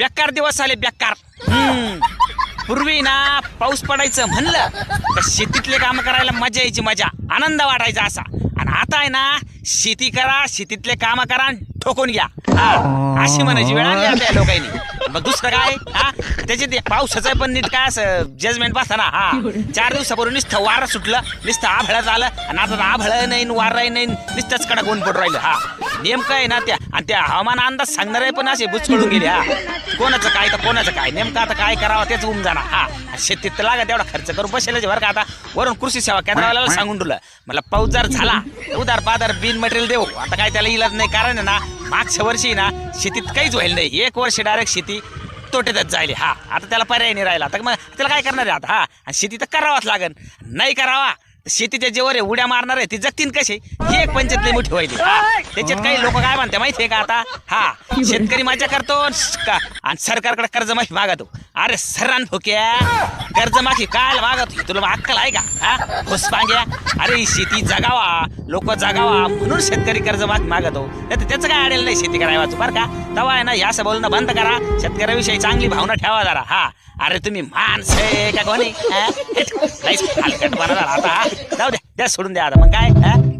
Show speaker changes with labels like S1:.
S1: बेकार दिवस आले बेकार. पूर्वी ना पाऊस पडायचं म्हणलं तर शेतीतले काम करायला मजा यायची, मजा आनंद वाटायचा असा. आणि आता आहे ना शेती करा, शेतीतले काम करा आणि ठोकून घ्या, हा अशी म्हणायची वेळ आली आपल्या लोकांनी. मग दुसरं काय, हा त्याचे ते पावसाचं पण नीट काय असं जजमेंट बसता ना. 4 दिवसापूर्वी नुसतं वारं सुटलं, नुसतं आभळाच आलं आणि आता आभळ नाही वारही नाही, नुसतंच कडक ऊन पडून राहिलं. नेमकं आहे ना त्या, आणि त्या हवामान अंदाज सांगणारे पण असे बुचकळून गेले. कोणाचं काय तर कोणाचं काय, नेमकं आता काय करावं तेच उम जाणार. शेतीत तर लागा तेवढा खर्च करून बसेलच बरं का. आता वरून कृषी सेवा केंद्रावाल्याला सांगून ठेवलं, मला पाऊस जर झाला उदार पादार बिन मटेरियल देऊ. आता काय त्याला इलाज नाही, कारण आहे ना मागच्या वर्षी ना शेतीत काहीच व्हायला नाही. 1 वर्ष डायरेक्ट शेती तोट्यातच जायली. आता त्याला पर्याय नाही राहिला. तर मग त्याला काय करणार आहे आता. आणि शेती तर करावाच लागेल. नाही करावा शेतीच्या जेवर उड्या मारणार आहे ती जगतीन कशी, ही एक पंचायत लई मोठी व्हायली. त्याच्यात काही लोक काय म्हणते माहितीये का आता, शेतकरी मजा करतो आणि सरकारकडे कर्जमाफी मागतो. अरे सर्रान फुक्या, कर्जमाफी काय मागतो, तुला अक्कल आहे का? खुश पांग्या, अरे शेती जगावा, लोक जगावा म्हणून शेतकरी कर्जमाफी मागतो. त्याचं काय अडेल नाही शेती करायला बरं का. तेव्हा आहे ना या असं बोलणं बंद करा, शेतकऱ्याविषयी चांगली भावना ठेवा जरा. अरे तुम्ही माणसं का कोणी हलकट बनवणार आता. जाऊ द्या सोडून द्या आता. मग काय